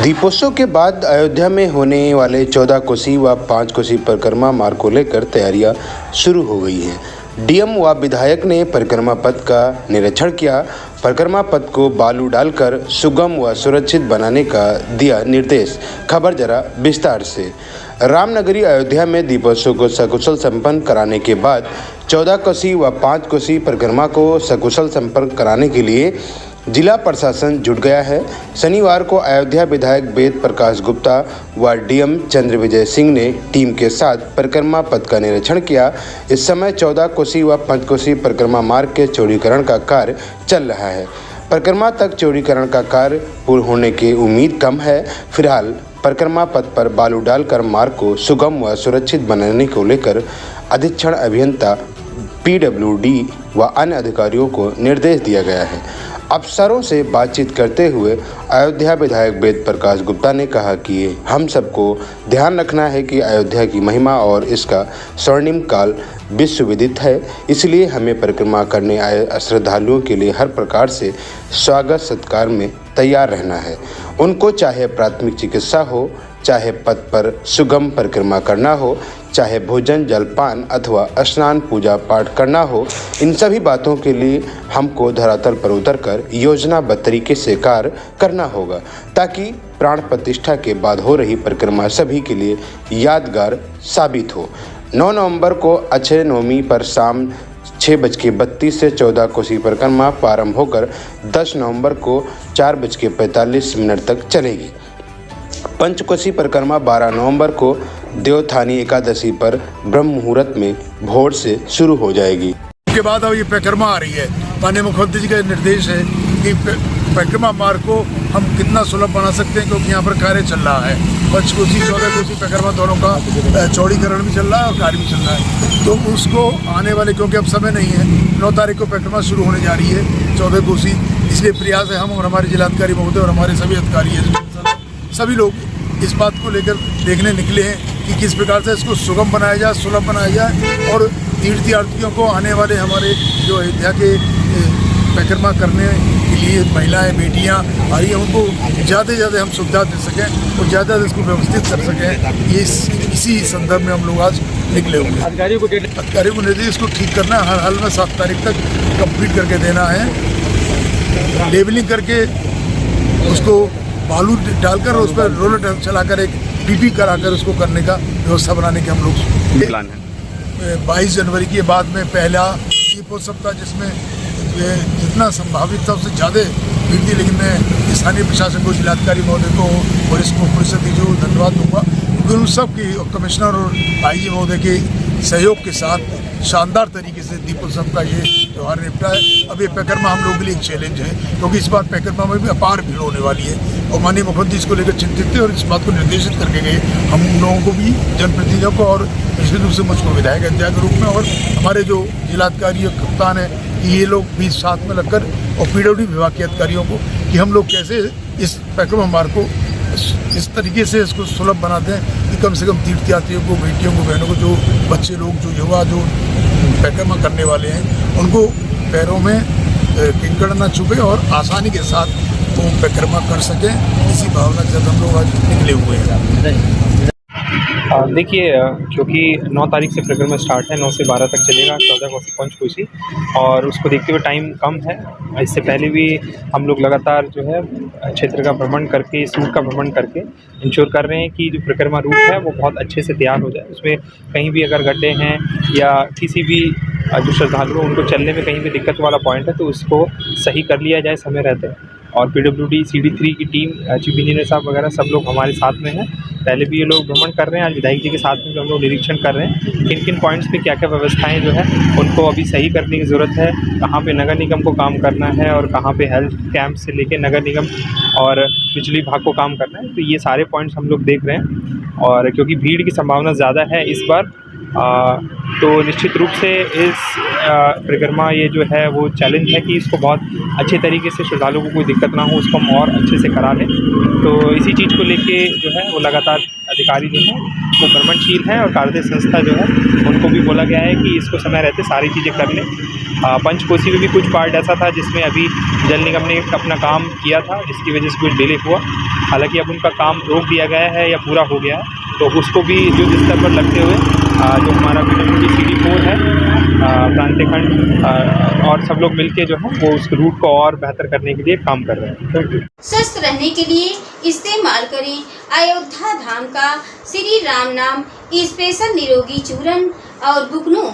दीपोत्सव के बाद अयोध्या में होने वाले 14 कोसी व 5 कोसी परिक्रमा मार्ग को लेकर तैयारियां शुरू हो गई हैं। डीएम व विधायक ने परिक्रमा पथ का निरीक्षण किया। परिक्रमा पथ को बालू डालकर सुगम व सुरक्षित बनाने का दिया निर्देश। खबर जरा विस्तार से। रामनगरी अयोध्या में दीपोत्सव को सकुशल संपन्न कराने के बाद 14 कोसी व 5 कोसी परिक्रमा को सकुशल संपन्न कराने के लिए जिला प्रशासन जुट गया है। शनिवार को अयोध्या विधायक वेद प्रकाश गुप्ता व डीएम चंद्रविजय सिंह ने टीम के साथ परिक्रमा पथ का निरीक्षण किया। इस समय 14 कोसी व 5 कोसी परिक्रमा मार्ग के चौड़ीकरण का कार्य चल रहा है। परिक्रमा तक चौड़ीकरण का कार्य पूर्ण होने की उम्मीद कम है। फिलहाल परिक्रमा पथ पर बालू डालकर मार्ग को सुगम व सुरक्षित बनाने को लेकर अधीक्षण अभियंता PWD व अन्य अधिकारियों को निर्देश दिया गया है। अफसरों से बातचीत करते हुए अयोध्या विधायक वेद प्रकाश गुप्ता ने कहा कि हम सबको ध्यान रखना है कि अयोध्या की महिमा और इसका स्वर्णिम काल विश्व विदित है, इसलिए हमें परिक्रमा करने आए श्रद्धालुओं के लिए हर प्रकार से स्वागत सत्कार में तैयार रहना है। उनको चाहे प्राथमिक चिकित्सा हो, चाहे पथ पर सुगम परिक्रमा करना हो, चाहे भोजन जलपान अथवा स्नान पूजा पाठ करना हो, इन सभी बातों के लिए हमको धरातल पर उतरकर योजनाबद्ध तरीके से कार्य करना होगा, ताकि प्राण प्रतिष्ठा के बाद हो रही परिक्रमा सभी के लिए यादगार साबित हो। 9 नवंबर को अक्षय नवमी पर शाम 6:32 से 14 कोसी परिक्रमा प्रारंभ होकर 10 नवंबर को 4:45 तक चलेगी। पंचकोसी परिक्रमा 12 नवंबर को देवोत्थानी एकादशी पर ब्रह्म मुहूर्त में भोर से शुरू हो जाएगी। उसके बाद अब ये परिक्रमा आ रही है। माननीय मुख्यमंत्री जी का निर्देश है कि परिक्रमा मार्ग को हम कितना सुलभ बना सकते हैं, क्योंकि यहाँ पर कार्य चल रहा है। पंचकोसी 14 कोसी परिक्रमा दोनों का चौड़ीकरण भी चल रहा है और कार्य भी चल रहा है। तो उसको आने वाले, क्योंकि अब समय नहीं है, 9 तारीख को परिक्रमा शुरू होने जा रही है 14 कोसी। इसलिए प्रयास है हम और हमारे जिलाधिकारी महोदय और हमारे सभी अधिकारी सभी लोग इस बात को लेकर देखने निकले हैं कि किस प्रकार से इसको सुगम बनाया जाए, सुलभ बनाया जाए और तीर्थयात्रियों को आने वाले हमारे जो अयोध्या के परिक्रमा करने के लिए महिलाएं बेटियां आ रही हैं, उनको ज़्यादा से ज़्यादा हम सुविधा दे सकें और ज़्यादा इसको व्यवस्थित कर सकें। ये इसी संदर्भ में हम लोग आज निकले हुए हैं। अधिकारियों को निर्देश इसको ठीक करना है, हर हाल में 7 तारीख तक कंप्लीट करके देना है। लेवलिंग करके उसको बालू डालकर उस पर रोलर चलाकर एक PP कराकर उसको करने का व्यवस्था बनाने के हम लोग प्लान है। 22 जनवरी के बाद में पहला दीपोत्सव था, जिसमें जितना संभावित था उससे ज़्यादा भीड़ थी, लेकिन मैं स्थानीय प्रशासन को, जिलाधिकारी महोदय को और इसको परिषद को धन्यवाद दूंगा, क्योंकि उन सब की कमिश्नर और IG महोदय के सहयोग के साथ शानदार तरीके से दीपोत्सव का ये त्यौहार निपटा है। अब ये परिक्रमा हम लोगों के लिए एक चैलेंज है, क्योंकि इस बार परिक्रमा में भी अपार भीड़ होने वाली है और माननीय मुख्यमंत्री इसको लेकर चिंतित थे और इस बात को निर्देशित करके गए हम लोगों को भी, जनप्रतिनिधियों को और निश्चित रूप से मुझको विधायक अध्यक्ष के रूप में और हमारे जो जिलाधिकारी और कप्तान है, ये लोग भी साथ में लगकर और PWD विभाग के अधिकारियों को कि हम लोग कैसे इस परिक्रमा मार्ग को इस तरीके से इसको सुलभ बनाते हैं कि कम से कम तीर्थयात्रियों को, बेटियों को, बहनों को, जो बच्चे लोग, जो युवा जो परिक्रमा करने वाले हैं, उनको पैरों में कंकड़ न चुभे और आसानी के साथ वो परिक्रमा कर सकें। इसी भावना के साथ हम लोग आज निकले हुए हैं। देखिए, क्योंकि 9 तारीख से परिक्रमा स्टार्ट है, 9 से 12 तक चलेगा 14 कोसी 5 कोसी, और उसको देखते हुए टाइम कम है। इससे पहले भी हम लोग लगातार जो है क्षेत्र का भ्रमण करके, इस रूट का भ्रमण करके इंश्योर कर रहे हैं कि जो परिक्रमा रूट है वो बहुत अच्छे से तैयार हो जाए। उसमें कहीं भी अगर गड्ढे हैं या किसी भी जो श्रद्धालु हैं उनको चलने में कहीं भी दिक्कत वाला पॉइंट है तो उसको सही कर लिया जाए समय रहते। और PWD CD3 की टीम, चीफ इंजीनियर साहब वगैरह सब लोग हमारे साथ में हैं। पहले भी ये लोग भ्रमण कर रहे हैं, आज विधायक जी के साथ में हम लोग निरीक्षण कर रहे हैं किन किन पॉइंट्स पे क्या क्या व्यवस्थाएं जो है उनको अभी सही करने की ज़रूरत है, कहाँ पे नगर निगम को काम करना है और कहाँ पे हेल्थ कैंप से लेके नगर निगम और बिजली विभाग को काम करना है। तो ये सारे पॉइंट्स हम लोग देख रहे हैं, और क्योंकि भीड़ की संभावना ज़्यादा है इस बार, तो निश्चित रूप से इस परिक्रमा ये जो है वो चैलेंज है कि इसको बहुत अच्छे तरीके से श्रद्धालुओं को कोई दिक्कत ना हो, उसको हम और अच्छे से करा लें। तो इसी चीज़ को लेके जो है वो लगातार अधिकारी जो हैं वो कर्मठशील हैं और कार्यदय संस्था जो है उनको भी बोला गया है कि इसको समय रहते सारी चीज़ें कर लें। पंचकोसी में भी कुछ पार्ट ऐसा था जिसमें अभी जल निगम ने अपना काम किया था, जिसकी वजह से कुछ डिले हुआ। हालांकि अब उनका काम रोक दिया गया है या पूरा हो गया है, तो उसको भी जो स्तर पर लगते हुए जो हमारा PWD CD4 है प्रांतीय खंड और सब लोग मिलके जो है वो उस रूट को और बेहतर करने के लिए काम कर रहे हैं। Thank you. स्वस्थ रहने के लिए इस्तेमाल करें अयोध्या धाम का श्री राम नाम स्पेशल निरोगी चूर्ण और बुकनों।